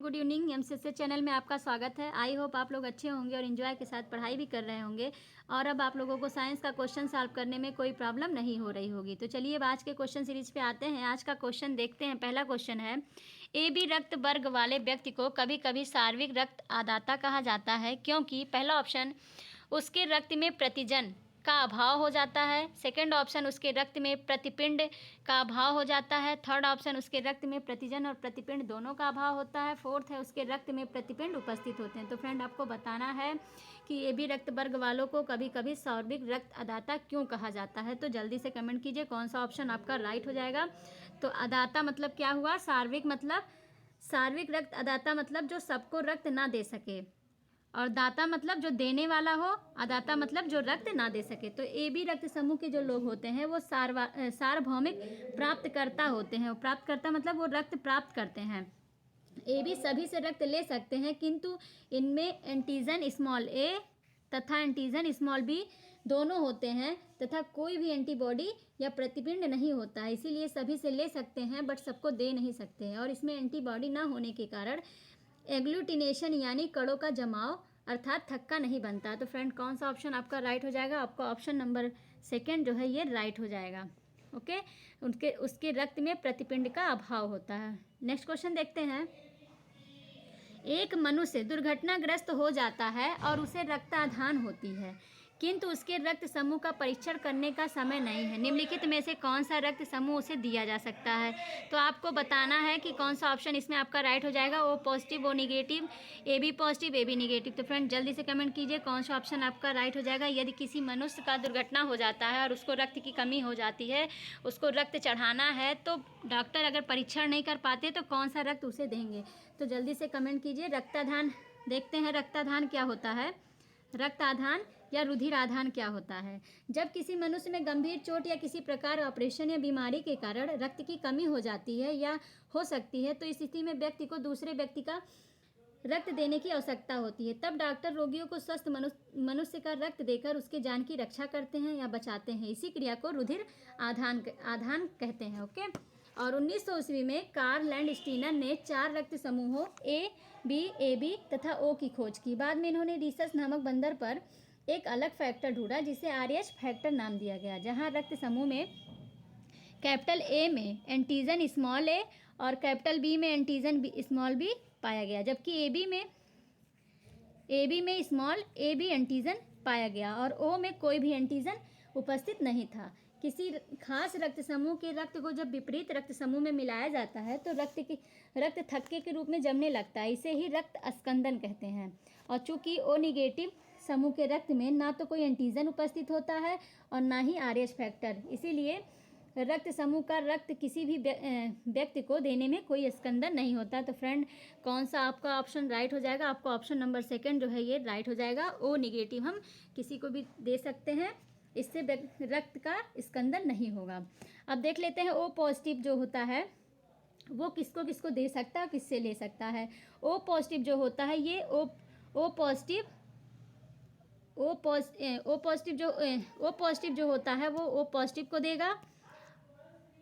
Good evening. MCC channel में आपका स्वागत है। आई होप आप लोग अच्छे होंगे और एंजॉय के साथ पढ़ाई भी कर रहे होंगे और अब आप लोगों को साइंस का क्वेश्चन सॉल्व करने में कोई प्रॉब्लम नहीं हो रही होगी। तो चलिए अब आज के क्वेश्चन सीरीज पे आते हैं। आज का क्वेश्चन देखते हैं। पहला क्वेश्चन है, ए बी रक्त वर्ग वाले व्यक्ति को कभी कभी सार्विक रक्त आदाता कहा जाता है क्योंकि पहला ऑप्शन उसके रक्त में प्रतिजन का अभाव हो जाता है, सेकंड ऑप्शन उसके रक्त में प्रतिपिंड का अभाव हो जाता है, थर्ड ऑप्शन उसके रक्त में प्रतिजन और प्रतिपिंड दोनों का अभाव होता है, फोर्थ है उसके रक्त में प्रतिपिंड उपस्थित होते हैं। तो फ्रेंड आपको बताना है कि ए बी रक्त वर्ग वालों को कभी कभी सार्विक रक्त अदाता क्यों कहा जाता है। तो जल्दी से कमेंट कीजिए कौन सा ऑप्शन आपका राइट हो जाएगा। तो अदाता मतलब क्या हुआ, सार्विक मतलब सार्विक रक्त अदाता मतलब जो सबको रक्त ना दे सके, और दाता मतलब जो देने वाला हो, अदाता मतलब जो रक्त ना दे सके। तो ए बी रक्त समूह के जो लोग होते हैं वो सार्वभौमिक प्राप्तकर्ता होते हैं। प्राप्तकर्ता मतलब वो रक्त प्राप्त करते हैं। ए बी सभी से रक्त ले सकते हैं किंतु इनमें एंटीजन स्मॉल ए तथा एंटीजन स्मॉल बी दोनों होते हैं तथा कोई भी एंटीबॉडी या प्रतिपिंड नहीं होता है। इसीलिए सभी से ले सकते हैं बट सबको दे नहीं सकते हैं, और इसमें एंटीबॉडी ना होने के कारण एग्लूटिनेशन यानी कणों का जमाव अर्थात थक्का नहीं बनता। तो फ्रेंड कौन सा ऑप्शन आपका राइट हो जाएगा? आपका ऑप्शन नंबर सेकंड जो है ये राइट हो जाएगा। ओके, उसके रक्त में प्रतिपिंड का अभाव होता है। नेक्स्ट क्वेश्चन देखते हैं। एक मनुष्य दुर्घटनाग्रस्त हो जाता है और उसे रक्ताधान होती है किंतु उसके रक्त समूह का परीक्षण करने का समय नहीं है। निम्नलिखित में से कौन सा रक्त समूह उसे दिया जा सकता है? तो आपको बताना है कि कौन सा ऑप्शन इसमें आपका राइट हो जाएगा। O positive, O negative, A B positive, A B negative. तो फ्रेंड जल्दी से कमेंट कीजिए कौन सा ऑप्शन आपका राइट हो जाएगा। यदि किसी मनुष्य का दुर्घटना हो जाता है और उसको रक्त की कमी हो जाती है, उसको रक्त चढ़ाना है, तो डॉक्टर अगर परीक्षण नहीं कर पाते तो कौन सा रक्त उसे देंगे? तो जल्दी से कमेंट कीजिए। रक्ताधान देखते हैं, रक्ताधान क्या होता है। रक्ताधान या रुधिराधान क्या होता है? जब किसी मनुष्य में गंभीर चोट या किसी प्रकार ऑपरेशन या बीमारी के कारण रक्त की कमी हो जाती है या हो सकती है, तो इस स्थिति में व्यक्ति को दूसरे व्यक्ति का रक्त देने की आवश्यकता होती है। तब डॉक्टर रोगियों को स्वस्थ मनुष्य का रक्त देकर उसके जान की रक्षा करते हैं या बचाते हैं। इसी क्रिया को रुधिर आधान कहते हैं। ओके, और 1900 ईस्वी में कार्ल लैंडस्टीनर ने 4 रक्त समूहों ए बी तथा ओ की खोज की। बाद में इन्होंने रिसस नामक बंदर पर एक अलग फैक्टर ढूंढा जिसे RH फैक्टर नाम दिया गया, जहां रक्त समूह में कैपिटल ए में एंटीजन स्मॉल ए और कैपिटल बी में एंटीजन स्मॉल बी पाया गया, जबकि ए बी में स्मॉल ए बी एंटीजन पाया गया और ओ में कोई भी एंटीजन उपस्थित नहीं था। किसी खास रक्त समूह के रक्त को जब विपरीत रक्त समूह में मिलाया जाता है तो रक्त थक्के के रूप में जमने लगता है। इसे ही रक्त अस्कंदन कहते हैं। और चूंकि ओ निगेटिव समूह के रक्त में ना तो कोई एंटीजन उपस्थित होता है और ना ही RH फैक्टर, इसीलिए रक्त समूह का रक्त किसी भी व्यक्ति को देने में कोई स्कंदन नहीं होता। तो फ्रेंड कौन सा आपका ऑप्शन राइट हो जाएगा? आपका ऑप्शन नंबर सेकंड जो है ये राइट हो जाएगा। ओ निगेटिव हम किसी को भी दे सकते हैं, इससे रक्त का स्कंदन नहीं होगा। अब देख लेते हैं ओ पॉजिटिव जो होता है वो किसको किसको दे सकता है, किससे ले सकता है। ओ पॉजिटिव जो होता है ये ओ पॉजिटिव जो होता है वो ओ पॉजिटिव को देगा,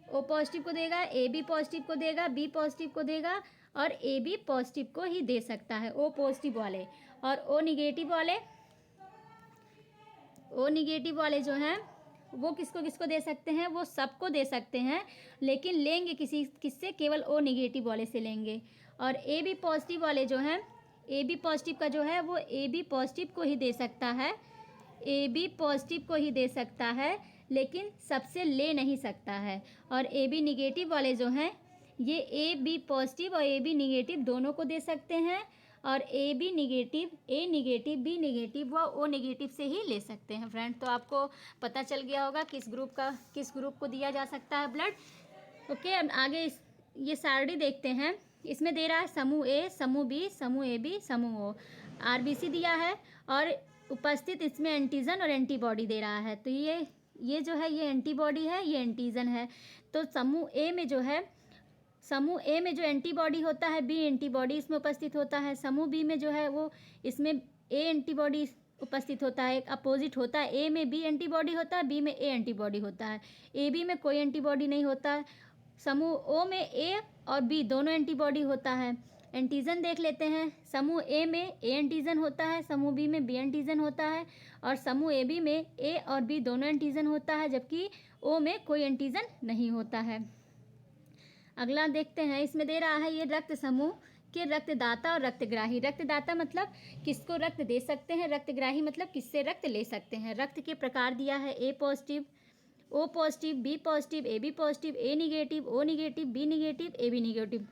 ओ पॉजिटिव को देगा, ए बी पॉजिटिव को देगा, बी पॉजिटिव को देगा और ए बी पॉजिटिव को ही दे सकता है, ओ पॉजिटिव वाले। और ओ निगेटिव वाले जो हैं वो किसको किसको दे सकते हैं? वो सबको दे सकते हैं, लेकिन लेंगे किससे? केवल ओ निगेटिव वाले से लेंगे। और ए बी पॉजिटिव वाले जो हैं, ए बी पॉजिटिव का जो है वो ए बी पॉजिटिव को ही दे सकता है, ए बी पॉजिटिव को ही दे सकता है, लेकिन सबसे ले नहीं सकता है। और ए बी निगेटिव वाले जो हैं ये ए बी पॉजिटिव और ए बी निगेटिव दोनों को दे सकते हैं, और ए निगेटिव बी निगेटिव व ओ निगेटिव से ही ले सकते हैं। फ्रेंड तो आपको पता चल गया होगा किस ग्रुप को दिया जा सकता है ब्लड। ओके, अब आगे ये सारणी देखते हैं। इसमें दे रहा है समूह ए, समूह बी, समूह ए बी, समूह ओ। RBC दिया है और उपस्थित इसमें एंटीजन और एंटीबॉडी दे रहा है। तो ये जो है ये एंटीबॉडी है, ये एंटीजन है। तो समूह ए में जो एंटीबॉडी होता है बी एंटीबॉडी इसमें उपस्थित होता है। समूह बी में जो है वो इसमें ए एंटीबॉडी उपस्थित होता है, एक अपोजिट होता है। ए में बी एंटीबॉडी होता है, बी में ए एंटीबॉडी होता है, ए बी में कोई एंटीबॉडी नहीं होता है। समूह ओ में ए और बी दोनों एंटीबॉडी होता है। एंटीजन देख लेते हैं। समूह ए में ए एंटीजन होता है, समूह बी में बी एंटीजन होता है और समूह ए बी में ए और बी दोनों एंटीजन होता है, जबकि ओ में कोई एंटीजन नहीं होता है। अगला देखते हैं, इसमें दे रहा है ये रक्त समूह के रक्तदाता और रक्तग्राही। रक्तदाता मतलब किसको रक्त दे सकते हैं, रक्तग्राही मतलब किससे रक्त ले सकते हैं। रक्त के प्रकार दिया है A positive, O positive, B positive, A B positive, A negative, O negative, B negative, A B negative.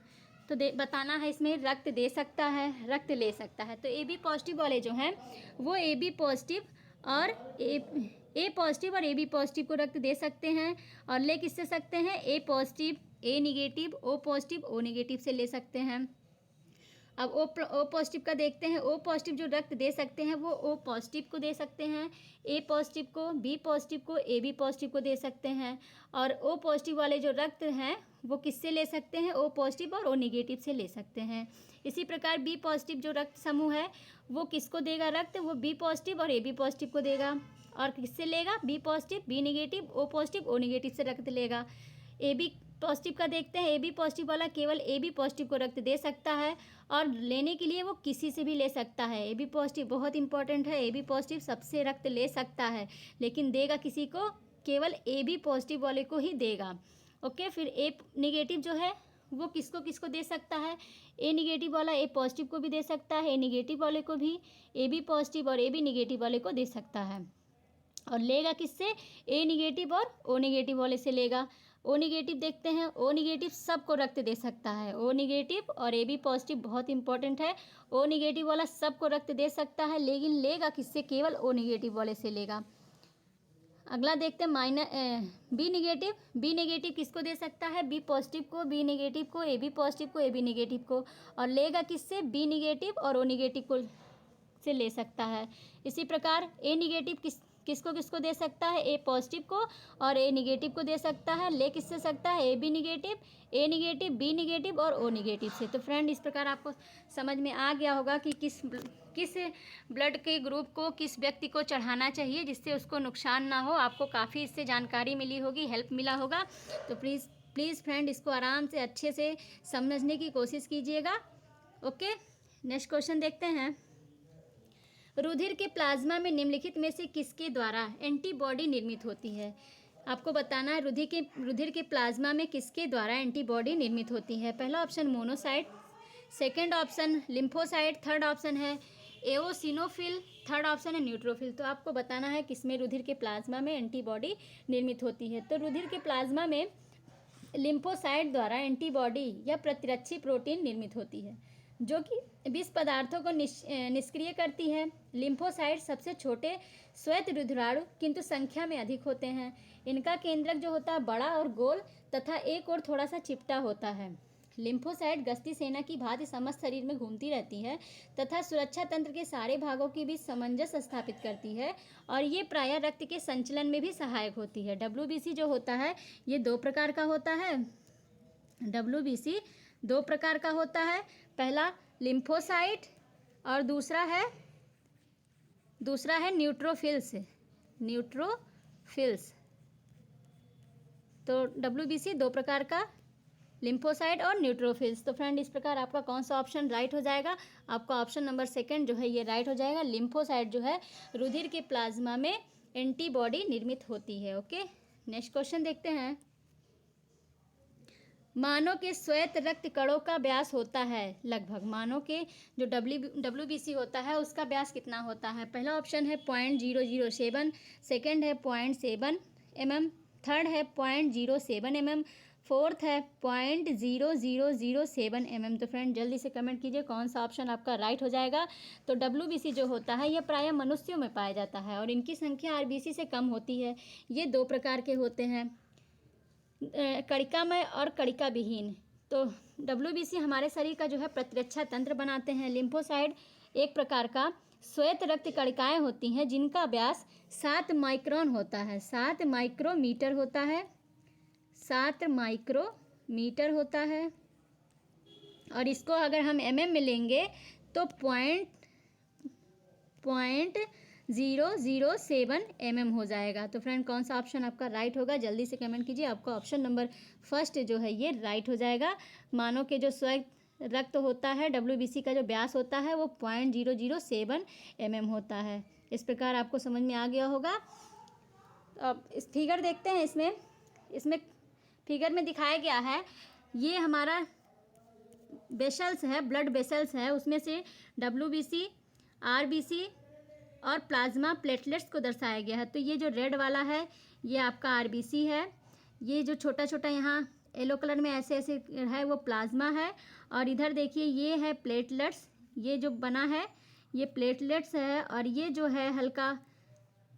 तो बताना है इसमें रक्त दे सकता है, रक्त ले सकता है। तो ए बी पॉजिटिव वाले जो हैं वो ए बी पॉजिटिव और ए पॉजिटिव और ए बी पॉजिटिव को रक्त दे सकते हैं और ले किससे सकते हैं, A positive, A negative, O positive, O negative से ले सकते हैं। अब ओ पॉजिटिव का देखते हैं। ओ पॉजिटिव जो रक्त दे सकते हैं वो ओ पॉजिटिव को दे सकते हैं, ए पॉजिटिव को, बी पॉजिटिव को, ए बी पॉजिटिव को दे सकते हैं। और ओ पॉजिटिव वाले जो रक्त हैं वो किससे ले सकते हैं, ओ पॉजिटिव और ओ निगेटिव से ले सकते हैं। इसी प्रकार बी पॉजिटिव जो रक्त समूह है वो किसको देगा रक्त, वो बी पॉजिटिव और ए बी पॉजिटिव को देगा। और किससे लेगा, B positive, B negative, O positive, O negative से रक्त लेगा। ए बी पॉजिटिव का देखते हैं। ए बी पॉजिटिव वाला केवल ए बी पॉजिटिव को रक्त दे सकता है और लेने के लिए वो किसी से भी ले सकता है। ए बी पॉजिटिव बहुत इंपॉर्टेंट है, ए बी पॉजिटिव सबसे रक्त ले सकता है लेकिन देगा किसी को, केवल ए बी पॉजिटिव वाले को ही देगा। ओके, फिर ए निगेटिव जो है वो किसको किसको दे सकता है, ए निगेटिव वाला ए पॉजिटिव को भी दे सकता है, ए निगेटिव वाले को भी, ए बी पॉजिटिव और ए बी निगेटिव वाले को दे सकता है। और लेगा किससे, ए निगेटिव और ओ निगेटिव वाले से लेगा। ओ निगेटिव देखते हैं। ओ निगेटिव सबको रक्त दे सकता है। ओ निगेटिव और ए बी पॉजिटिव बहुत इंपॉर्टेंट है। ओ निगेटिव वाला सबको रक्त दे सकता है लेकिन लेगा किससे, केवल ओ निगेटिव वाले से लेगा। अगला देखते हैं बी निगेटिव। बी निगेटिव किसको दे सकता है, बी पॉजिटिव को, बी निगेटिव को, ए बी पॉजिटिव को, ए बी निगेटिव को। और लेगा किससे, बी निगेटिव और ओ निगेटिव को से ले सकता है। इसी प्रकार ए निगेटिव किसको किसको दे सकता है, ए पॉजिटिव को और ए निगेटिव को दे सकता है। ले किससे सकता है, A B negative, A negative, B negative और ओ निगेटिव से। तो फ्रेंड इस प्रकार आपको समझ में आ गया होगा कि किस ब्लड के ग्रुप को किस व्यक्ति को चढ़ाना चाहिए जिससे उसको नुकसान ना हो। आपको काफ़ी इससे जानकारी मिली होगी, हेल्प मिला होगा। तो प्लीज़ फ्रेंड इसको आराम से अच्छे से समझने की कोशिश कीजिएगा। ओके, नेक्स्ट क्वेश्चन देखते हैं। रुधिर के प्लाज्मा में निम्नलिखित में से किसके द्वारा एंटीबॉडी निर्मित होती है। आपको बताना है रुधिर के प्लाज्मा में किसके द्वारा एंटीबॉडी निर्मित होती है। पहला option monocyte, second option lymphocyte, third option है एओसिनोफिल, थर्ड ऑप्शन है न्यूट्रोफिल। तो आपको बताना है किसमें रुधिर के प्लाज्मा में एंटीबॉडी निर्मित होती है। तो रुधिर के प्लाज्मा में लिम्फोसाइट द्वारा एंटीबॉडी या प्रतिरक्षी प्रोटीन निर्मित होती है जो कि विष पदार्थों को निष्क्रिय करती है। लिम्फोसाइट सबसे छोटे श्वेत रुधिराणु किंतु संख्या में अधिक होते हैं। इनका केंद्रक जो होता है बड़ा और गोल तथा एक और थोड़ा सा चिपटा होता है। लिम्फोसाइट गश्ती सेना की भांति समस्त शरीर में घूमती रहती है तथा सुरक्षा तंत्र के सारे भागों के बीच सामंजस्य स्थापित करती है और ये प्रायः रक्त के संचलन में भी सहायक होती है। WBC जो होता है ये दो प्रकार का होता है। WBC दो प्रकार का होता है, पहला लिम्फोसाइट और दूसरा है न्यूट्रोफिल्स। तो WBC दो प्रकार का, लिम्फोसाइट और न्यूट्रोफिल्स। तो फ्रेंड इस प्रकार आपका कौन सा ऑप्शन राइट हो जाएगा, आपका ऑप्शन नंबर सेकंड जो है ये राइट हो जाएगा। लिम्फोसाइट जो है रुधिर के प्लाज्मा में एंटीबॉडी निर्मित होती है। ओके, नेक्स्ट क्वेश्चन देखते हैं। मानव के श्वेत रक्त कणों का व्यास होता है लगभग, मानव के जो WBC होता है उसका व्यास कितना होता है। पहला ऑप्शन है 0.007, सेकंड है 0.7 mm, थर्ड है 0.07 mm, फोर्थ है 0.0007 mm। तो फ्रेंड जल्दी से कमेंट कीजिए कौन सा ऑप्शन आपका राइट हो जाएगा। तो WBC जो होता है यह प्रायः मनुष्यों में पाया जाता है और इनकी संख्या RBC से कम होती है। ये दो प्रकार के होते हैं, कणिकामय और कणिका विहीन। तो WBC हमारे शरीर का जो है प्रतिरक्षा तंत्र बनाते हैं। लिम्फोसाइट एक प्रकार का श्वेत रक्त कणिकाएं होती हैं जिनका व्यास 7 माइक्रोन होता है, 7 माइक्रोमीटर होता है, 7 माइक्रोमीटर होता है। और इसको अगर हम mm में लेंगे तो 0.007 mm हो जाएगा। तो फ्रेंड कौन सा ऑप्शन आपका राइट होगा, जल्दी से कमेंट कीजिए। आपका ऑप्शन नंबर फर्स्ट जो है ये राइट हो जाएगा। मानव के जो श्वेत रक्त होता है, WBC का जो व्यास होता है वो 0.007 mm होता है। इस प्रकार आपको समझ में आ गया होगा। अब इस फिगर देखते हैं। इसमें फिगर में दिखाया गया है, ये हमारा वेसल्स है, ब्लड वेसल्स है, उसमें से WBC, RBC और प्लाज्मा प्लेटलेट्स को दर्शाया गया है। तो ये जो रेड वाला है ये आपका RBC है, ये जो छोटा छोटा यहाँ येलो कलर में ऐसे ऐसे है वो प्लाज्मा है, और इधर देखिए ये है प्लेटलेट्स, ये जो बना है ये प्लेटलेट्स है, और ये जो है हल्का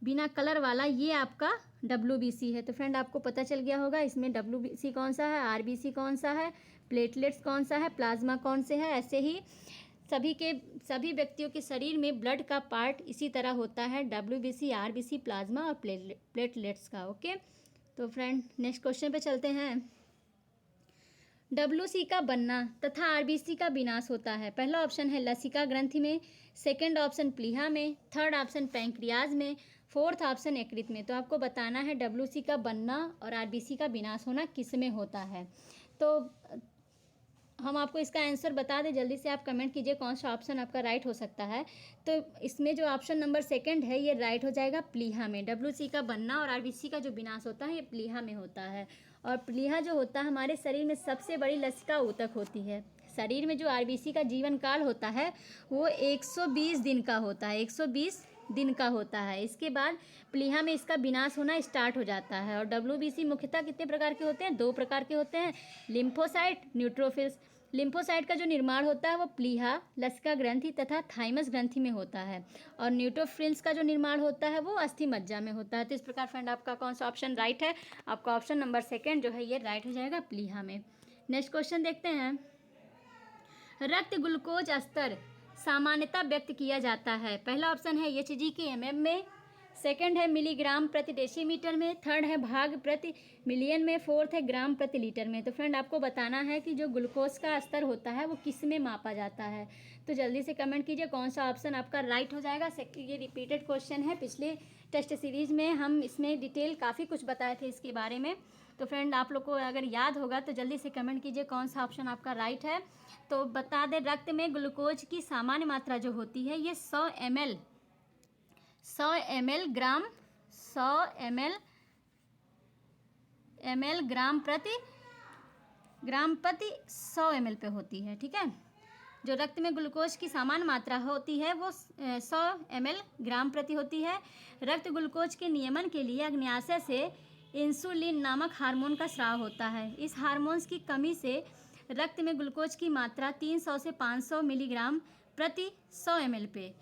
बिना कलर वाला ये आपका WBC है। तो फ्रेंड आपको पता चल गया होगा इसमें WBC कौन सा है, RBC कौन सा है, प्लेटलेट्स कौन सा है, प्लाज्मा कौन से है। ऐसे ही सभी व्यक्तियों के शरीर में ब्लड का पार्ट इसी तरह होता है, WBC, RBC, प्लाज्मा और प्लेटलेट्स का। ओके, तो फ्रेंड नेक्स्ट क्वेश्चन पे चलते हैं। WC का बनना तथा RBC का विनाश होता है। पहला ऑप्शन है लसिका ग्रंथि में, सेकंड ऑप्शन प्लीहा में, थर्ड ऑप्शन पैंक्रियाज में, फोर्थ ऑप्शन यकृत में। तो आपको बताना है WC का बनना और RBC का विनाश होना किस में होता है। तो हम आपको इसका आंसर बता दें, जल्दी से आप कमेंट कीजिए कौन सा ऑप्शन आपका राइट हो सकता है। तो इसमें जो ऑप्शन नंबर सेकंड है ये राइट हो जाएगा, प्लीहा में। WC का बनना और RBC का जो विनाश होता है ये प्लीहा में होता है। और प्लीहा जो होता है हमारे शरीर में सबसे बड़ी लसिका ऊतक होती है। शरीर में जो RBC का जीवन काल होता है वो 120 दिन का होता है, 120 दिन का होता है। इसके बाद प्लीहा में इसका विनाश होना स्टार्ट हो जाता है। और WBC मुख्यतः कितने प्रकार के होते हैं, 2 प्रकार के होते हैं, लिम्फोसाइट, न्यूट्रोफिल्स। लिम्फोसाइट का जो निर्माण होता है वो प्लीहा, लसिका ग्रंथि तथा थाइमस ग्रंथि में होता है, और न्यूट्रोफिल्स का जो निर्माण होता है वो अस्थि मज्जा में होता है। तो इस प्रकार फ्रेंड आपका कौन सा ऑप्शन राइट है, आपका ऑप्शन नंबर सेकंड जो है ये राइट हो जाएगा, प्लीहा में। नेक्स्ट क्वेश्चन देखते हैं। रक्त ग्लूकोज स्तर सामान्यतः व्यक्त किया जाता है। पहला ऑप्शन है HG के mm में, सेकंड है मिलीग्राम प्रति डेसीमीटर में, थर्ड है भाग प्रति मिलियन में, फोर्थ है ग्राम प्रति लीटर में। तो फ्रेंड आपको बताना है कि जो ग्लूकोज का स्तर होता है वो किस में मापा जाता है। तो जल्दी से कमेंट कीजिए कौन सा ऑप्शन आपका राइट हो जाएगा। ये रिपीटेड क्वेश्चन है, पिछले टेस्ट सीरीज़ में हम इसमें डिटेल काफ़ी कुछ बताए थे इसके बारे में। तो फ्रेंड आप लोग को अगर याद होगा तो जल्दी से कमेंट कीजिए कौन सा ऑप्शन आपका राइट है। तो बता दें, रक्त में ग्लूकोज की सामान्य मात्रा जो होती है ये 100 ml ग्राम प्रति 100 ml पे होती है। ठीक है, जो रक्त में ग्लूकोज की सामान्य मात्रा होती है वो 100 ml ग्राम प्रति होती है। रक्त ग्लूकोज के नियमन के लिए अग्न्याशय से इंसुलिन नामक हार्मोन का स्राव होता है। इस हार्मोन्स की कमी से रक्त में ग्लूकोज की मात्रा 300 से 500 मिलीग्राम प्रति 100 ml पे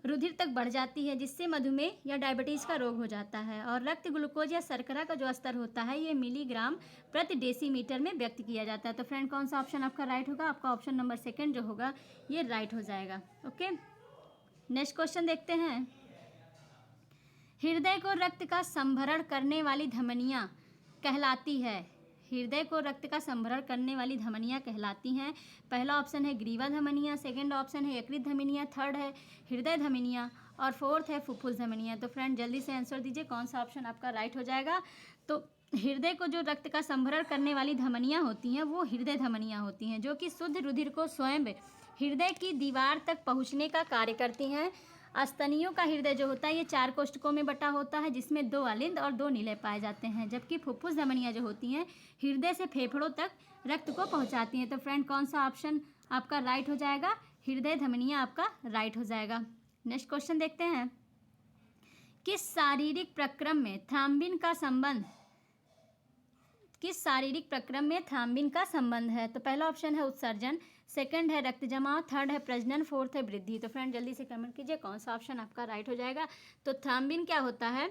रुधिर तक बढ़ जाती है, जिससे मधुमेह या डायबिटीज़ का रोग हो जाता है। और रक्त ग्लूकोज या शर्करा का जो स्तर होता है ये मिलीग्राम प्रति डेसीमीटर में व्यक्त किया जाता है। तो फ्रेंड कौन सा ऑप्शन आपका राइट होगा, आपका ऑप्शन नंबर सेकंड जो होगा ये राइट हो जाएगा। ओके, नेक्स्ट क्वेश्चन देखते हैं। हृदय को रक्त का संभरण करने वाली धमनियाँ कहलाती है। हृदय को रक्त का संभरण करने वाली धमनियाँ कहलाती हैं। पहला ऑप्शन है ग्रीवा धमनियाँ, सेकंड ऑप्शन है यकृत धमनियाँ, थर्ड है हृदय धमनियाँ और फोर्थ है फुफ्फुस धमनियाँ। तो फ्रेंड जल्दी से आंसर दीजिए कौन सा ऑप्शन आपका राइट हो जाएगा। तो हृदय को जो रक्त का संभरण करने वाली धमनियाँ होती हैं वो हृदय धमनियाँ होती हैं, जो कि शुद्ध रुधिर को स्वयं हृदय की दीवार तक पहुँचने का कार्य करती हैं। स्तनियों का हृदय जो होता है ये 4 कोष्ठकों में बटा होता है, जिसमें 2 अलिंद और 2 निलय पाए जाते हैं, जबकि फुफ्फुस धमनियाँ जो होती हैं हृदय से फेफड़ों तक रक्त को पहुंचाती हैं। तो फ्रेंड कौन सा ऑप्शन आपका राइट हो जाएगा, हृदय धमनियाँ आपका राइट हो जाएगा। नेक्स्ट क्वेश्चन देखते हैं। किस शारीरिक प्रक्रम में थ्राम्बिन का संबंध है। तो पहला ऑप्शन है उत्सर्जन, सेकंड है रक्त जमाव, थर्ड है प्रजनन, फोर्थ है वृद्धि। तो फ्रेंड जल्दी से कमेंट कीजिए कौन सा ऑप्शन आपका राइट हो जाएगा। तो थ्राम्बिन क्या होता है,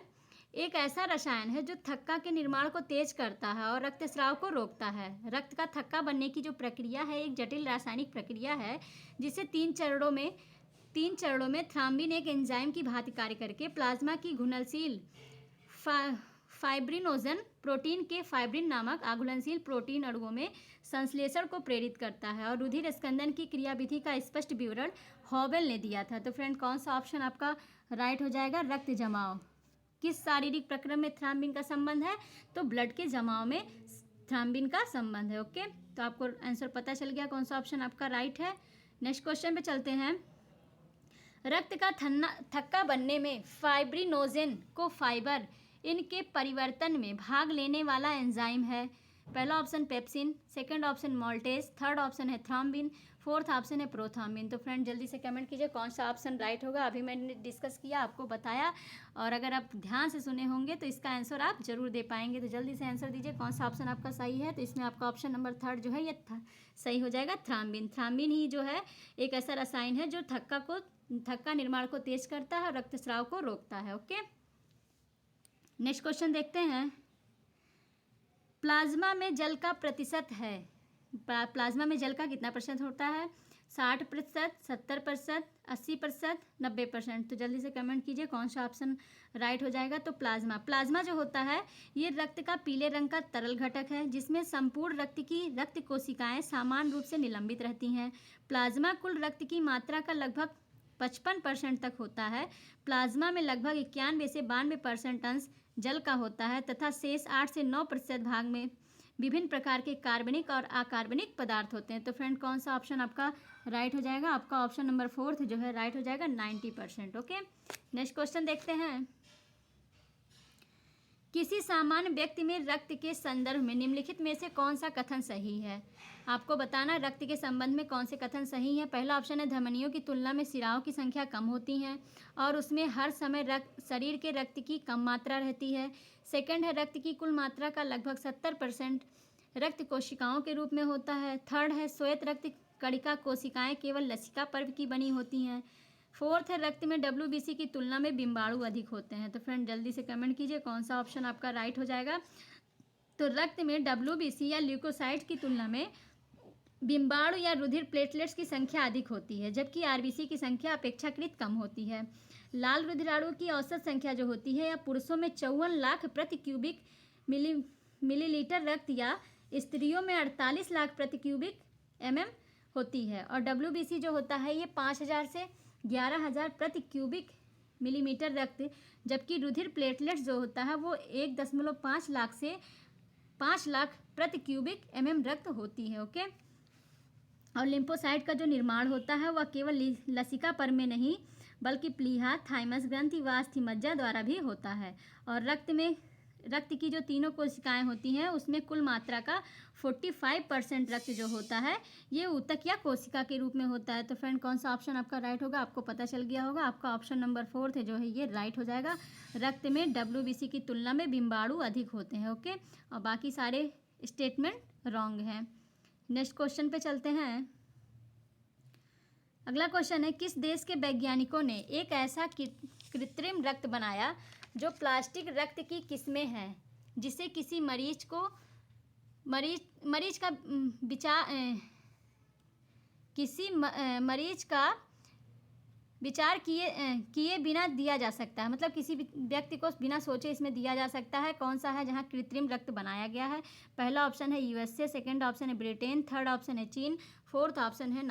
एक ऐसा रसायन है जो थक्का के निर्माण को तेज करता है और रक्तस्राव को रोकता है। रक्त का थक्का बनने की जो प्रक्रिया है एक जटिल रासायनिक प्रक्रिया है, जिसे 3 चरणों में थ्राम्बिन एक एंजाइम की भांति कार्य करके प्लाज्मा की घुलनशील फाइब्रिनोजन प्रोटीन के फाइब्रिन नामक आघुलनशील प्रोटीन अणुओं में संश्लेषण को प्रेरित करता है। और रुधिर स्कंदन की क्रियाविधि का स्पष्ट विवरण हॉवेल ने दिया था। तो फ्रेंड कौन सा ऑप्शन आपका राइट हो जाएगा, रक्त जमाव। किस शारीरिक प्रक्रम में थ्राम्बिन का संबंध है, तो ब्लड के जमाव में थ्राम्बिन का संबंध है। ओके, तो आपको आंसर पता चल गया कौन सा ऑप्शन आपका राइट है। नेक्स्ट क्वेश्चन पे चलते हैं। रक्त का थक्का बनने में फाइब्रिनोजेन को फाइबर इनके परिवर्तन में भाग लेने वाला एंजाइम है। पहला option pepsin, second option maltase, third option है थ्रोम्बिन, फोर्थ ऑप्शन है प्रोथ्रोम्बिन। तो फ्रेंड जल्दी से कमेंट कीजिए कौन सा ऑप्शन राइट होगा। अभी मैंने डिस्कस किया, आपको बताया, और अगर आप ध्यान से सुने होंगे तो इसका आंसर आप जरूर दे पाएंगे। तो जल्दी से आंसर दीजिए कौन सा ऑप्शन आपका सही है। तो इसमें आपका ऑप्शन नंबर थर्ड जो है ये सही हो जाएगा, थ्रोम्बिन। थ्रोम्बिन ही जो है एक ऐसा रसायन है जो थक्का निर्माण को तेज करता है और रक्तस्राव को रोकता है। ओके, नेक्स्ट क्वेश्चन देखते हैं। प्लाज्मा में जल का प्रतिशत है, प्लाज्मा में जल का कितना प्रतिशत होता है? 60%, 70%, 80%, 90%। तो जल्दी से कमेंट कीजिए कौन सा ऑप्शन राइट हो जाएगा। तो प्लाज्मा जो होता है ये रक्त का पीले रंग का तरल घटक है जिसमें संपूर्ण रक्त की रक्त कोशिकाएं समान रूप से निलंबित रहती हैं। प्लाज्मा कुल रक्त की मात्रा का लगभग 55% तक होता है। प्लाज्मा में लगभग 91 से 92% अंश जल का होता है तथा शेष 8 से 9% भाग में विभिन्न प्रकार के कार्बनिक और अकार्बनिक पदार्थ होते हैं। तो फ्रेंड कौन सा ऑप्शन आपका राइट हो जाएगा? आपका ऑप्शन नंबर फोर्थ जो है राइट हो जाएगा, 90%। ओके, नेक्स्ट क्वेश्चन देखते हैं। किसी सामान्य व्यक्ति में रक्त के संदर्भ में निम्नलिखित में से कौन सा कथन सही है? आपको बताना रक्त के संबंध में कौन से कथन सही है। पहला ऑप्शन है धमनियों की तुलना में सिराओं की संख्या कम होती है और उसमें हर समय शरीर के रक्त की कम मात्रा रहती है। सेकंड है रक्त की कुल मात्रा का लगभग 70% रक्त कोशिकाओं के रूप में होता है। थर्ड है श्वेत रक्त कणिका कोशिकाएं केवल लसिका पर्व की बनी होती हैं। फोर्थ है रक्त में WBC की तुलना में बिम्बाणु अधिक होते हैं। तो फ्रेंड जल्दी से कमेंट कीजिए कौन सा ऑप्शन आपका राइट हो जाएगा। तो रक्त में WBC या ल्यूकोसाइट की तुलना में बिम्बाणु या रुधिर प्लेटलेट्स की संख्या अधिक होती है जबकि RBC की संख्या अपेक्षाकृत कम होती है। लाल रुधिराणु की औसत संख्या जो होती है या पुरुषों में 54 लाख प्रति क्यूबिक मिलीलीटर रक्त या स्त्रियों में 48 लाख प्रति क्यूबिक mm होती है। और WBC जो होता है ये 5000 से 11,000 प्रति क्यूबिक मिलीमीटर रक्त, जबकि रुधिर प्लेटलेट्स जो होता है वो 1.5 लाख से 5 लाख प्रति क्यूबिक mm रक्त होती है। ओके, और लिम्फोसाइट का जो निर्माण होता है वह केवल लसिका पर में नहीं बल्कि प्लीहा, थाइमस ग्रंथि व अस्थिमज्जा द्वारा भी होता है। और रक्त की जो तीनों कोशिकाएं होती हैं उसमें कुल मात्रा का 45% रक्त जो होता है ये ऊतक या कोशिका के रूप में होता है। तो फ्रेंड कौन सा ऑप्शन आपका राइट होगा? आपको पता चल गया होगा, आपका ऑप्शन नंबर फोर्थ है जो है ये राइट हो जाएगा। रक्त में WBC की तुलना में बिम्बाणु अधिक होते हैं। ओके, और बाकी सारे स्टेटमेंट रॉन्ग हैं। नेक्स्ट क्वेश्चन पे चलते हैं। अगला क्वेश्चन है किस देश के वैज्ञानिकों ने एक ऐसा कृत्रिम रक्त बनाया जो प्लास्टिक रक्त की किस्में हैं जिसे किसी मरीज का विचार किए बिना दिया जा सकता है, मतलब किसी व्यक्ति को बिना सोचे इसमें दिया जा सकता है। कौन सा है जहाँ कृत्रिम रक्त बनाया गया है? पहला ऑप्शन है USA, सेकंड ऑप्शन है ब्रिटेन, थर्ड ऑप्शन है चीन, फोर्थ ऑप्शन है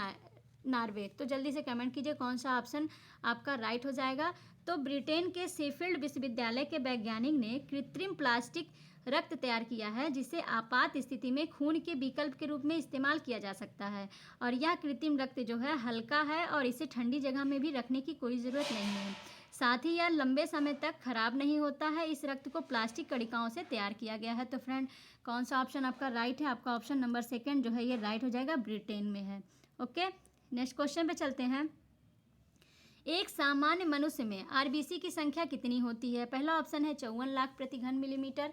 नॉर्वे। तो जल्दी से कमेंट कीजिए कौन सा ऑप्शन आपका राइट हो जाएगा। तो ब्रिटेन के शेफील्ड विश्वविद्यालय के वैज्ञानिक ने कृत्रिम प्लास्टिक रक्त तैयार किया है जिसे आपात स्थिति में खून के विकल्प के रूप में इस्तेमाल किया जा सकता है। और यह कृत्रिम रक्त जो है हल्का है और इसे ठंडी जगह में भी रखने की कोई ज़रूरत नहीं है। साथ ही यह लंबे समय तक खराब नहीं होता है। इस रक्त को प्लास्टिक कणिकाओं से तैयार किया गया है। तो फ्रेंड कौन सा ऑप्शन आपका राइट है? आपका ऑप्शन नंबर सेकंड जो है ये राइट हो जाएगा, ब्रिटेन में है। ओके, नेक्स्ट क्वेश्चन पे चलते हैं। एक सामान्य मनुष्य में RBC की संख्या कितनी होती है? पहला ऑप्शन है 54 लाख प्रति घन मिलीमीटर,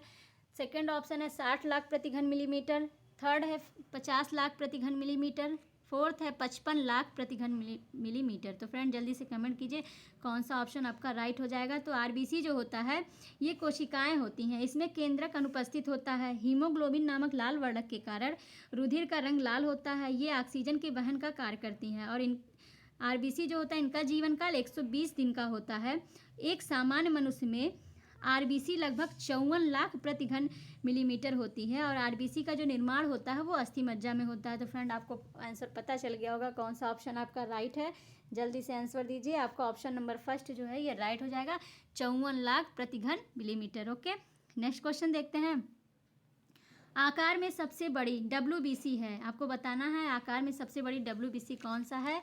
सेकंड ऑप्शन है 60 लाख प्रति घन मिलीमीटर, थर्ड है 50 लाख प्रति घन मिलीमीटर, फोर्थ है 55 लाख प्रति घन मिलीमीटर। तो फ्रेंड जल्दी से कमेंट कीजिए कौन सा ऑप्शन आपका राइट हो जाएगा। तो RBC जो होता है ये कोशिकाएं होती हैं, इसमें केंद्रक अनुपस्थित होता है। हीमोग्लोबिन नामक लाल वर्णक के कारण रुधिर का रंग लाल होता है। ये ऑक्सीजन के वहन का कार्य करती हैं। और RBC जो होता है इनका जीवन काल 120 दिन का होता है। एक सामान्य मनुष्य में RBC लगभग 54 लाख प्रति घन मिलीमीटर होती है और RBC का जो निर्माण होता है वो अस्थिमज्जा में होता है। तो फ्रेंड आपको आंसर पता चल गया होगा कौन सा ऑप्शन आपका राइट है। जल्दी से आंसर दीजिए, आपका ऑप्शन नंबर फर्स्ट जो है ये राइट हो जाएगा, 54 लाख प्रति घन मिलीमीटर। ओके, नेक्स्ट क्वेश्चन देखते हैं। आकार में सबसे बड़ी WBC है, आपको बताना है आकार में सबसे बड़ी WBC कौन सा है।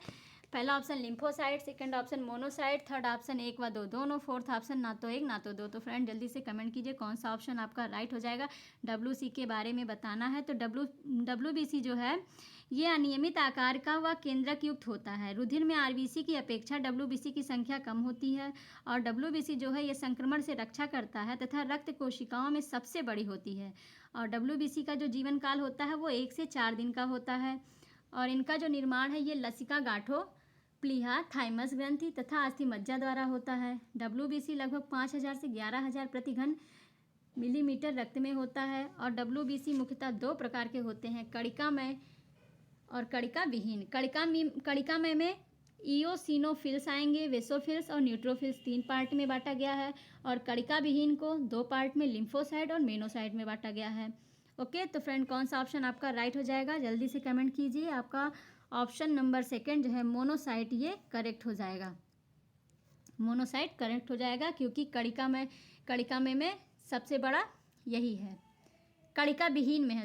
पहला option lymphocyte, second option monocyte, third option 1 व 2 दोनों, फोर्थ ऑप्शन ना तो 1 ना तो 2। तो फ्रेंड जल्दी से कमेंट कीजिए कौन सा ऑप्शन आपका राइट हो जाएगा। WC के बारे में बताना है। तो WBC जो है ये अनियमित आकार का व केंद्रक युक्त होता है। रुधिर में RBC की अपेक्षा WBC की संख्या कम होती है और WBC जो है ये संक्रमण से रक्षा करता है तथा रक्त कोशिकाओं में सबसे बड़ी होती है। और WBC का जो जीवन काल होता है वो 1 से 4 दिन का होता है और इनका जो निर्माण है ये लसिका गांठों, प्लीहा, थाइमस ग्रंथि तथा अस्थि मज्जा द्वारा होता है। WBC लगभग 5000 से 11000 प्रति घन मिलीमीटर रक्त में होता है और WBC मुख्यतः 2 प्रकार के होते हैं, कणिकामय और कणिका विहीन। कणिकामय में इओसिनोफिल्स आएंगे, वेसोफिल्स और न्यूट्रोफिल्स 3 पार्ट में बांटा गया है और कणिका विहीन को 2 पार्ट में लिम्फोसाइट और मेनोसाइट में बांटा गया है। ओके, तो फ्रेंड कौन सा ऑप्शन आपका राइट हो जाएगा, जल्दी से कमेंट कीजिए। आपका ऑप्शन नंबर सेकंड जो है मोनोसाइट ये करेक्ट हो जाएगा। मोनोसाइट करेक्ट हो जाएगा क्योंकि कणिकामय में सबसे बड़ा यही है। कणिका विहीन में है,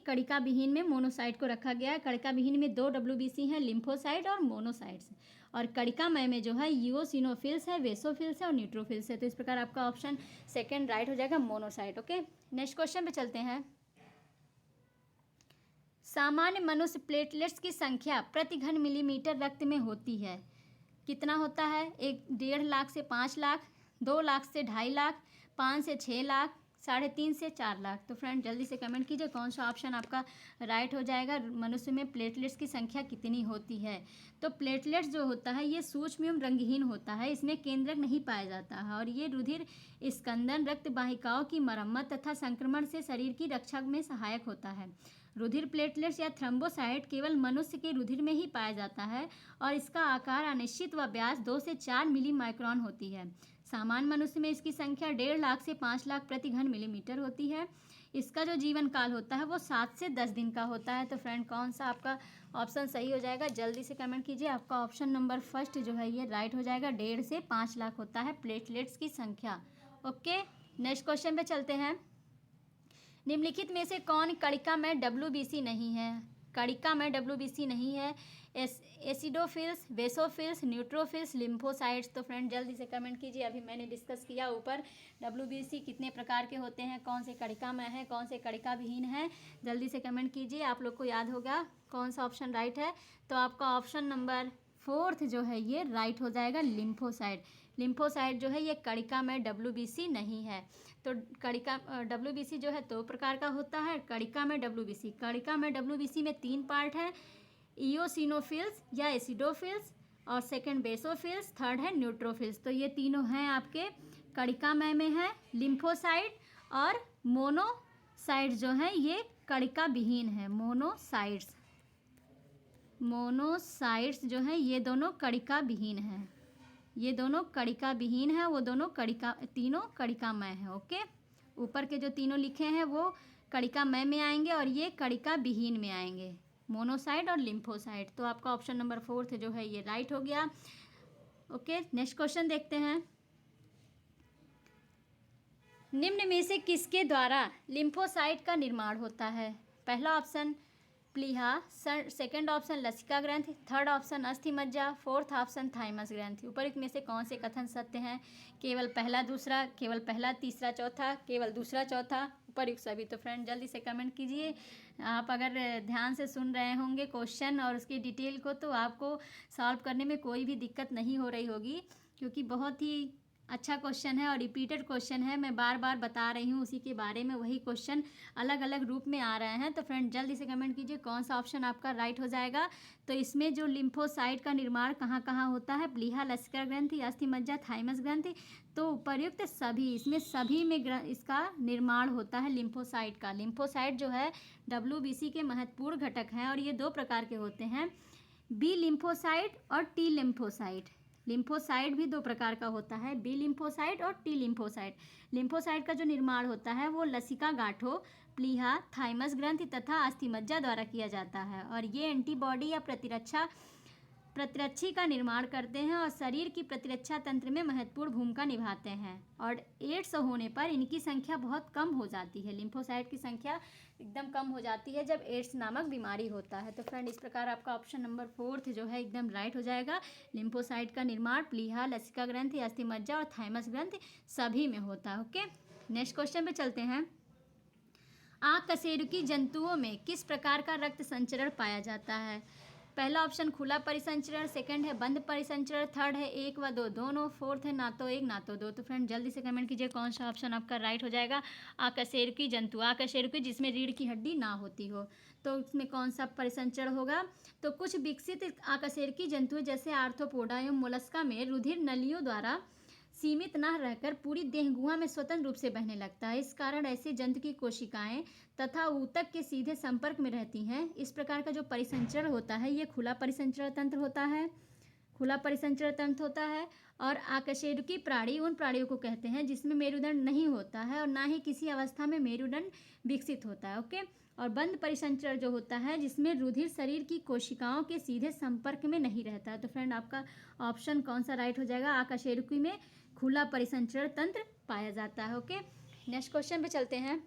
कणिका विहीन में मोनोसाइट को रखा गया है। कणिका विहीन में 2 WBC हैं, लिम्फोसाइट और मोनोसाइट्स। और कणिकामय में जो है यूओसिनोफिल्स है, वेसोफिल्स है और न्यूट्रोफिल्स है। तो इस प्रकार आपका ऑप्शन सेकंड राइट हो जाएगा, मोनोसाइट। ओके, नेक्स्ट क्वेश्चन पे चलते हैं। सामान्य मनुष्य प्लेटलेट्स की संख्या प्रति घन मिलीमीटर रक्त में होती है, कितना होता है? 1.5 लाख से 5 लाख, 2 लाख से 2.5 लाख, 5 से 6 लाख, 3.5 से 4 लाख। तो फ्रेंड जल्दी से कमेंट कीजिए कौन सा ऑप्शन आपका राइट हो जाएगा। मनुष्य में प्लेटलेट्स की संख्या कितनी होती है? तो प्लेटलेट्स जो होता है ये सूक्ष्म एवं रंगहीन होता है, इसमें केंद्रक नहीं पाया जाता है और ये रुधिर स्कंदन, रक्त वाहिकाओं की मरम्मत तथा संक्रमण से शरीर की रक्षा में सहायक होता है। रुधिर प्लेटलेट्स या थ्रोम्बोसाइट केवल मनुष्य के रुधिर में ही पाया जाता है और इसका आकार अनिश्चित व व्यास 2 से 4 मिली माइक्रोन होती है। सामान्य मनुष्य में इसकी संख्या 1.5 लाख से 5 लाख प्रति घन मिलीमीटर होती है। इसका जो जीवन काल होता है वो 7 से 10 दिन का होता है। तो फ्रेंड कौन सा आपका ऑप्शन सही हो जाएगा, जल्दी से कमेंट कीजिए। आपका ऑप्शन नंबर फर्स्ट जो है ये राइट हो जाएगा। 1.5 से 5 लाख होता है प्लेटलेट्स की संख्या। ओके, नेक्स्ट क्वेश्चन पे चलते हैं। निम्नलिखित में से कौन कणिका में WBC नहीं है? कणिका में WBC नहीं है। Acidophils, basophils, neutrophils, lymphocytes. तो फ्रेंड जल्दी से कमेंट कीजिए। अभी मैंने डिस्कस किया ऊपर WBC कितने प्रकार के होते हैं, कौन से कणिका में है, कौन से कणिका विहीन है। जल्दी से कमेंट कीजिए, आप लोग को याद होगा कौन सा ऑप्शन राइट है। तो आपका ऑप्शन नंबर फोर्थ जो है ये राइट हो जाएगा, लिम्फोसाइट। लिम्फोसाइट जो है ये कणिका में WBC नहीं है। तो कणिका WBC जो है 2 प्रकार का होता है। कणिका में WBC में 3 पार्ट है, इओसिनोफिल्स या एसिडोफिल्स और सेकंड बेसोफिल्स, थर्ड है न्यूट्रोफिल्स। तो ये तीनों हैं आपके कणिकामय में है। लिम्फोसाइट और मोनोसाइट जो है ये कणिका विहीन है। मोनोसाइट्स जो है ये दोनों कणिका विहीन है। ये दोनों कणिका विहीन है, वो दोनों तीनों कणिकामय है। ओके, ऊपर के जो तीनों लिखे हैं वो कणिकामय में आएंगे और ये कणिका विहीन में आएंगे, मोनोसाइट और लिम्फोसाइट। तो आपका ऑप्शन नंबर फोर्थ जो है ये राइट हो गया। ओके, नेक्स्ट क्वेश्चन देखते हैं। निम्न में से किसके द्वारा लिम्फोसाइट का निर्माण होता है? पहला ऑप्शन प्लीहा, सेकंड ऑप्शन लसिका ग्रंथि, थर्ड ऑप्शन अस्थि मज्जा, फोर्थ ऑप्शन थाइमस ग्रंथि। उपरोक्त में से कौन से कथन सत्य हैं? केवल पहला दूसरा, केवल पहला तीसरा चौथा, केवल दूसरा चौथा, उपयुक्त सभी। तो फ्रेंड जल्दी से कमेंट कीजिए। आप अगर ध्यान से सुन रहे होंगे क्वेश्चन और उसकी डिटेल को तो आपको सॉल्व करने में कोई भी दिक्कत नहीं हो रही होगी, क्योंकि बहुत ही अच्छा क्वेश्चन है और रिपीटेड क्वेश्चन है। मैं बार बार बता रही हूँ उसी के बारे में, वही क्वेश्चन अलग अलग रूप में आ रहे हैं। तो फ्रेंड जल्दी से कमेंट कीजिए कौन सा ऑप्शन आपका राइट हो जाएगा। तो इसमें जो लिम्फोसाइट का निर्माण कहाँ कहाँ होता है? प्लीहा, लसिका ग्रंथि, अस्थि मज्जा, थाइमस ग्रंथि। तो उपर्युक्त सभी, इसमें सभी में इसका निर्माण होता है लिम्फोसाइट का। लिम्फोसाइट जो है WBC के महत्वपूर्ण घटक हैं और ये 2 प्रकार के होते हैं, बी लिम्फोसाइट और टी लिम्फोसाइट। लिम्फोसाइट भी 2 प्रकार का होता है, बी लिम्फोसाइट और टी लिम्फोसाइट। लिम्फोसाइट का जो निर्माण होता है वो लसिका गांठों, प्लीहा, थाइमस ग्रंथि तथा अस्थि मज्जा द्वारा किया जाता है और ये एंटीबॉडी या प्रतिरक्षी का निर्माण करते हैं और शरीर की प्रतिरक्षा तंत्र में महत्वपूर्ण भूमिका निभाते हैं। और एड्स होने पर इनकी संख्या बहुत कम हो जाती है। लिम्फोसाइट की संख्या एकदम कम हो जाती है जब एड्स नामक बीमारी होता है। तो फ्रेंड, इस प्रकार आपका ऑप्शन नंबर 4 जो है एकदम राइट हो जाएगा। लिम्फोसाइट का निर्माण प्लीहा, लसिका ग्रंथि, अस्थिमज्जा और थाइमस ग्रंथि सभी में होता है। ओके, नेक्स्ट क्वेश्चन पे चलते हैं। आकशेरुकी जंतुओं में किस प्रकार का रक्त संचरण पाया जाता है? पहला ऑप्शन खुला परिसंचरण, सेकंड है बंद परिसंचरण, थर्ड है 1 व 2 दोनों, फोर्थ है ना तो 1 ना तो 2। तो फ्रेंड जल्दी से कमेंट कीजिए कौन सा ऑप्शन आपका राइट हो जाएगा। आकशेरुकी जंतु, आकशेरुकी जिसमें रीढ़ की हड्डी ना होती हो, तो उसमें कौन सा परिसंचरण होगा? तो कुछ विकसित आकशेरुकी जंतु जैसे आर्थ्रोपोडा एवं मोलस्का में रुधिर नलियों द्वारा सीमित न रहकर पूरी देहगुहा में स्वतंत्र रूप से बहने लगता है। इस कारण ऐसे जंतु की कोशिकाएं तथा ऊतक के सीधे संपर्क में रहती हैं। इस प्रकार का जो परिसंचरण होता है ये खुला परिसंचरण तंत्र होता है, खुला परिसंचरण तंत्र होता है। और आकशेरुकी प्राणी उन प्राणियों को कहते हैं जिसमें मेरुदंड नहीं होता है और ना ही किसी अवस्था में मेरुदंड विकसित होता है। ओके, और बंद परिसंचरण जो होता है जिसमें रुधिर शरीर की कोशिकाओं के सीधे संपर्क में नहीं रहता है। तो फ्रेंड आपका ऑप्शन कौन सा राइट हो जाएगा? आकशेरुकी में खुला परिसंचरण तंत्र पाया जाता है। ओके, नेक्स्ट क्वेश्चन पे चलते हैं।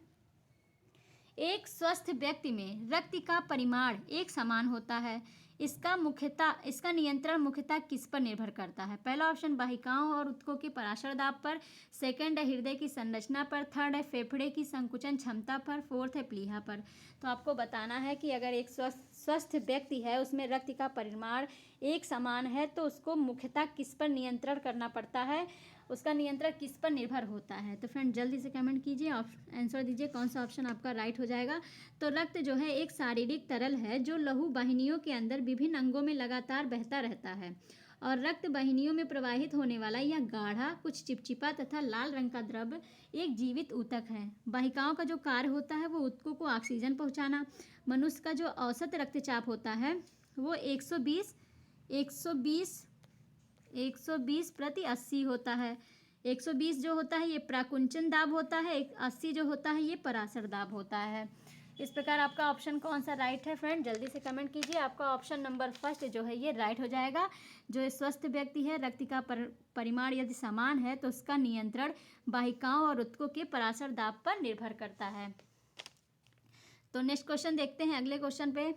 एक स्वस्थ व्यक्ति में रक्त का परिमाण एक समान होता है, इसका नियंत्रण मुख्यतः किस पर निर्भर करता है? पहला ऑप्शन वाहिकाओं और ऊतकों के पराशर दाब पर, सेकंड है हृदय की संरचना पर, थर्ड है फेफड़े की संकुचन क्षमता पर, फोर्थ है प्लीहा पर। तो आपको बताना है कि अगर एक स्वस्थ व्यक्ति है उसमें रक्त का परिमाण एक समान है तो उसको मुख्यतः किस पर नियंत्रण करना पड़ता है, उसका नियंत्रण किस पर निर्भर होता है? तो फ्रेंड जल्दी से कमेंट कीजिए, आंसर दीजिए कौन सा ऑप्शन आपका राइट हो जाएगा। तो रक्त जो है एक शारीरिक तरल है जो लहू वाहिनियों के अंदर विभिन्न अंगों में लगातार बहता रहता है। और रक्त वाहिनियों में प्रवाहित होने वाला यह गाढ़ा, कुछ चिपचिपा तथा लाल रंग का द्रव्य एक जीवित ऊतक है। वाहिकाओं का जो कार्य होता है वो ऊतकों को ऑक्सीजन पहुंचाना। मनुष्य का जो औसत रक्तचाप होता है वो 120 प्रति 80 होता है। 120 जो होता है ये प्राकुंचन दाब होता है, 80 जो होता है ये पराशर दाब होता है। इस प्रकार आपका ऑप्शन कौन सा राइट है? फ्रेंड जल्दी से कमेंट कीजिए, आपका ऑप्शन नंबर फर्स्ट जो है ये राइट हो जाएगा। जो स्वस्थ व्यक्ति है रक्त का परिमाण यदि समान है तो उसका नियंत्रण वाहिकाओं और ऊतकों के पराशर दाब पर निर्भर करता है। तो नेक्स्ट क्वेश्चन देखते हैं अगले क्वेश्चन पे।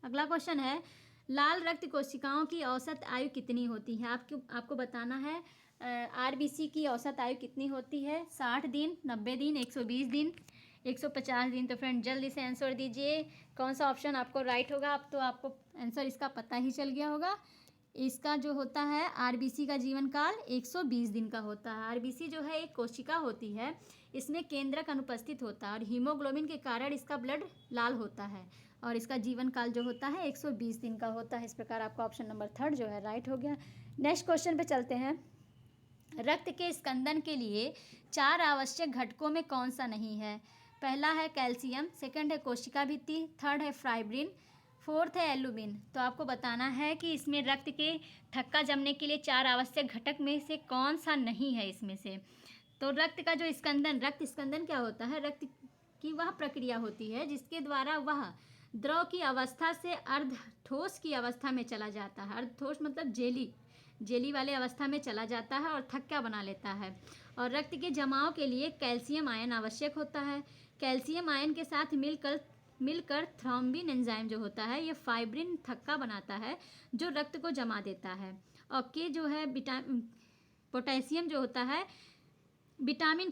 अगला क्वेश्चन है, लाल रक्त कोशिकाओं की औसत आयु कितनी होती है? आपको बताना है आरबीसी की औसत आयु कितनी होती है? 60 दिन, 90 दिन, 120 दिन, 150 दिन। तो फ्रेंड जल्दी से आंसर दीजिए कौन सा ऑप्शन आपको राइट होगा। अब तो आपको आंसर इसका पता ही चल गया होगा। इसका जो होता है आरबीसी का जीवन काल 120 दिन का होता है। आरबीसी जो है एक कोशिका होती है, इसमें केंद्रक अनुपस्थित होता है और हीमोग्लोबिन के कारण इसका ब्लड लाल होता है और इसका जीवन काल जो होता है 120 दिन का होता है। इस प्रकार आपका ऑप्शन नंबर 3 जो है राइट हो गया। नेक्स्ट क्वेश्चन पे चलते हैं। रक्त के स्कंदन के लिए 4 आवश्यक घटकों में कौन सा नहीं है? पहला है कैल्शियम, सेकंड है कोशिका भित्ति, थर्ड है फाइब्रिन, फोर्थ है एल्बुमिन। तो आपको बताना है कि इसमें रक्त के थक्का जमने के लिए 4 आवश्यक घटक में से कौन सा नहीं है इसमें से। तो रक्त का जो स्कंदन, रक्त स्कंदन क्या होता है? रक्त की वह प्रक्रिया होती है जिसके द्वारा वह द्रव की अवस्था से अर्ध ठोस की अवस्था में चला जाता है। अर्ध ठोस मतलब जेली वाले अवस्था में चला जाता है और थक्का बना लेता है। और रक्त के जमाव के लिए कैल्शियम आयन आवश्यक होता है। कैल्शियम आयन के साथ मिलकर थ्रोम्बिन एंजाइम जो होता है ये फाइब्रिन थक्का बनाता है जो रक्त को जमा देता है। और के जो है पोटेशियम जो होता है विटामिन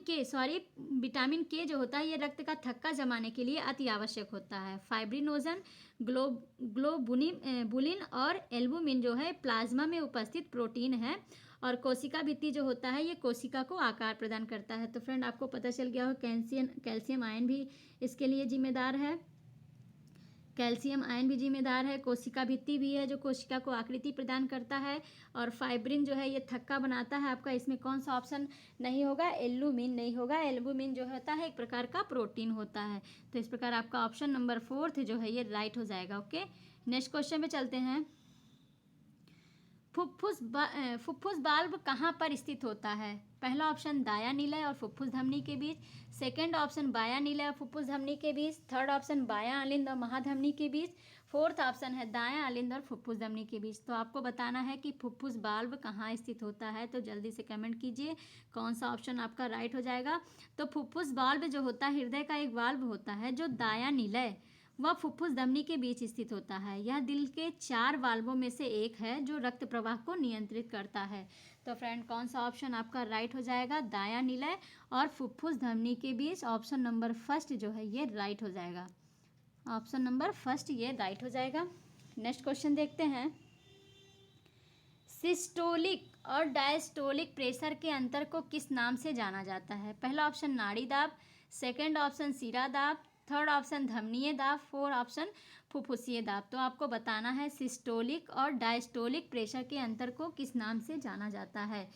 के जो होता है ये रक्त का थक्का जमाने के लिए अति आवश्यक होता है। फाइब्रिनोजन, ग्लोबुलिन और एल्बुमिन जो है प्लाज्मा में उपस्थित प्रोटीन है। और कोशिका भित्ति जो होता है ये कोशिका को आकार प्रदान करता है। तो फ्रेंड आपको पता चल गया हो कैल्शियम आयन भी इसके लिए जिम्मेदार है। कैल्शियम आयन भी जिम्मेदार है, कोशिका भित्ति भी है जो कोशिका को आकृति प्रदान करता है, और फाइब्रिन जो है ये थक्का बनाता है। आपका इसमें कौन सा ऑप्शन नहीं होगा? एल्बुमिन नहीं होगा। एल्बुमिन जो होता है एक प्रकार का प्रोटीन होता है। तो इस प्रकार आपका ऑप्शन नंबर 4 जो है ये राइट हो जाएगा। ओके, नेक्स्ट क्वेश्चन पे चलते हैं। फुफ्फुस वाल्व कहाँ पर स्थित होता है? पहला ऑप्शन दायां निलय और फुफ्फुस धमनी के बीच, सेकंड ऑप्शन बायां निलय और फुफ्फुस धमनी के बीच, थर्ड ऑप्शन बायां अलिंद और महाधमनी के बीच, फोर्थ ऑप्शन है दायां अलिंद और फुफ्फुस धमनी के बीच। तो आपको बताना है कि फुफ्फुस वाल्व कहाँ स्थित होता है, तो जल्दी से कमेंट कीजिए कौन सा ऑप्शन आपका राइट हो जाएगा। तो फुफ्फुस वाल्व जो होता है हृदय का एक वाल्व होता है जो दायां निलय वह फुफ्फुस धमनी के बीच स्थित होता है। यह दिल के 4 वाल्वों में से एक है जो रक्त प्रवाह को नियंत्रित करता है। तो फ्रेंड कौन सा ऑप्शन आपका राइट हो जाएगा, दायां निलय और फुफ्फुस धमनी के बीच, ऑप्शन नंबर फर्स्ट जो है ये राइट हो जाएगा। ऑप्शन नंबर फर्स्ट ये राइट हो जाएगा। नेक्स्ट क्वेश्चन देखते हैं। सिस्टोलिक और डायस्टोलिक प्रेशर के अंतर को किस नाम से जाना जाता है? पहला ऑप्शन नाड़ी दाब, सेकंड ऑप्शन शिरा दाब, थर्ड ऑप्शन धमनीय दाब, फोर्थ ऑप्शन फुफ्फुसीय दाब। तो आपको बताना है सिस्टोलिक और डायस्टोलिक प्रेशर के अंतर को किस नाम से जाना जाता है।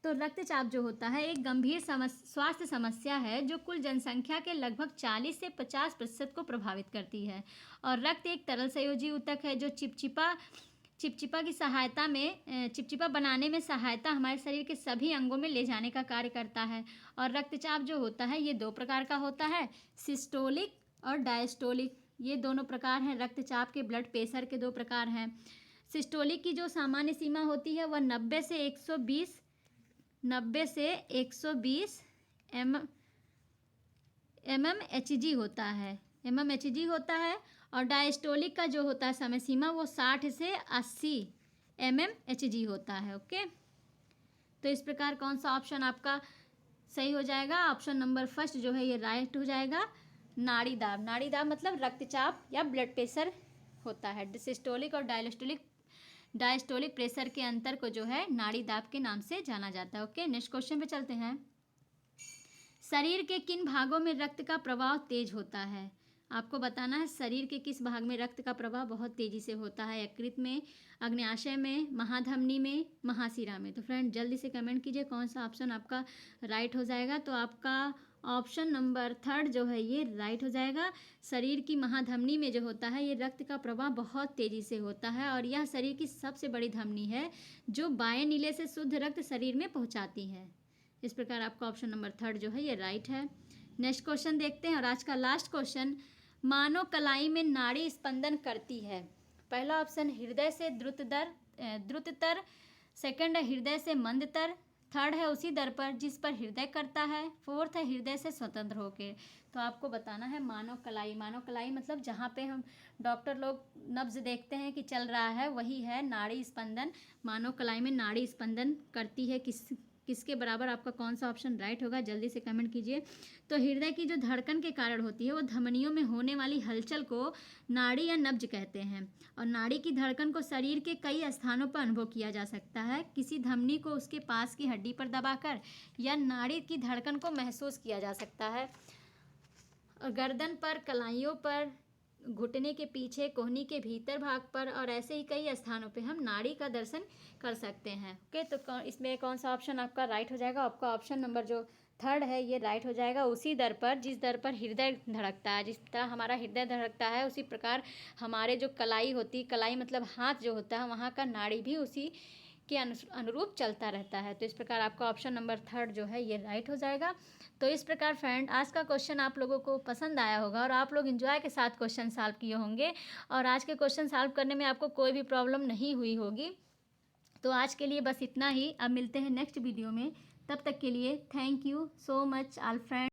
तो रक्तचाप जो होता है एक गंभीर स्वास्थ्य समस्या है जो कुल जनसंख्या के लगभग 40 से 50% को प्रभावित करती है। और रक्त एक तरल संयोजी ऊतक है जो चिपचिपा की सहायता में चिपचिपा बनाने में सहायता हमारे शरीर के सभी अंगों में ले जाने का कार्य करता है। और रक्तचाप जो होता है ये 2 प्रकार का होता है, सिस्टोलिक और डायस्टोलिक। ये दोनों प्रकार हैं रक्तचाप के, ब्लड प्रेशर के 2 प्रकार हैं। सिस्टोलिक की जो सामान्य सीमा होती है वह 90 से 120 mmHg होता है। और डायस्टोलिक का जो होता है समय सीमा वो 60 से 80 mmHg होता है। ओके, तो इस प्रकार कौन सा ऑप्शन आपका सही हो जाएगा? ऑप्शन नंबर फर्स्ट जो है ये राइट हो जाएगा, नाड़ी दाब। नाड़ी दाब मतलब रक्तचाप या ब्लड प्रेशर होता है। सिस्टोलिक और डायस्टोलिक प्रेशर के अंतर को जो है नाड़ी दाब के नाम से जाना जाता है। ओके, नेक्स्ट क्वेश्चन पे चलते हैं। शरीर के किन भागों में रक्त का प्रवाह तेज होता है? आपको बताना है शरीर के किस भाग में रक्त का प्रवाह बहुत तेजी से होता है। यकृत में, अग्न्याशय में, महाधमनी में, महाशिरा में। तो फ्रेंड जल्दी से कमेंट कीजिए कौन सा ऑप्शन आपका राइट हो जाएगा। तो आपका ऑप्शन नंबर थर्ड जो है ये राइट हो जाएगा। शरीर की महाधमनी में जो होता है ये रक्त का प्रवाह बहुत तेज़ी से होता है और यह शरीर की सबसे बड़ी धमनी है जो बाएं नीले से शुद्ध रक्त शरीर में पहुंचाती है। इस प्रकार आपका ऑप्शन नंबर थर्ड जो है ये राइट है। नेक्स्ट क्वेश्चन देखते हैं और आज का लास्ट क्वेश्चन। मानव कलाई में नाड़ी स्पंदन करती है। पहला ऑप्शन हृदय से द्रुततर, सेकंड है हृदय से मंदतर, थर्ड है उसी दर पर जिस पर हृदय करता है, फोर्थ है हृदय से स्वतंत्र होकर। तो आपको बताना है मानव कलाई मतलब जहाँ पे हम डॉक्टर लोग नब्ज देखते हैं कि चल रहा है वही है नाड़ी स्पंदन। मानव कलाई में नाड़ी स्पंदन करती है किसके बराबर? आपका कौन सा ऑप्शन राइट होगा, जल्दी से कमेंट कीजिए। तो हृदय की जो धड़कन के कारण होती है वो धमनियों में होने वाली हलचल को नाड़ी या नब्ज कहते हैं। और नाड़ी की धड़कन को शरीर के कई स्थानों पर अनुभव किया जा सकता है, किसी धमनी को उसके पास की हड्डी पर दबाकर या नाड़ी की धड़कन को महसूस किया जा सकता है। गर्दन पर, कलाइयों पर, घुटने के पीछे, कोहनी के भीतर भाग पर और ऐसे ही कई स्थानों पे हम नाड़ी का दर्शन कर सकते हैं। ओके, तो इसमें कौन सा ऑप्शन आपका राइट हो जाएगा? आपका ऑप्शन नंबर जो थर्ड है ये राइट हो जाएगा। उसी दर पर जिस दर पर हृदय धड़कता है, जिस तरह हमारा हृदय धड़कता है उसी प्रकार हमारे जो कलाई होती, कलाई मतलब हाथ जो होता है वहाँ का नाड़ी भी उसी के अनुरूप चलता रहता है। तो इस प्रकार आपका ऑप्शन नंबर थर्ड जो है ये राइट हो जाएगा। तो इस प्रकार फ्रेंड आज का क्वेश्चन आप लोगों को पसंद आया होगा और आप लोग एंजॉय के साथ क्वेश्चन सॉल्व किए होंगे और आज के क्वेश्चन सॉल्व करने में आपको कोई भी प्रॉब्लम नहीं हुई होगी। तो आज के लिए बस इतना ही। अब मिलते हैं नेक्स्ट वीडियो में, तब तक के लिए thank you so much all friend.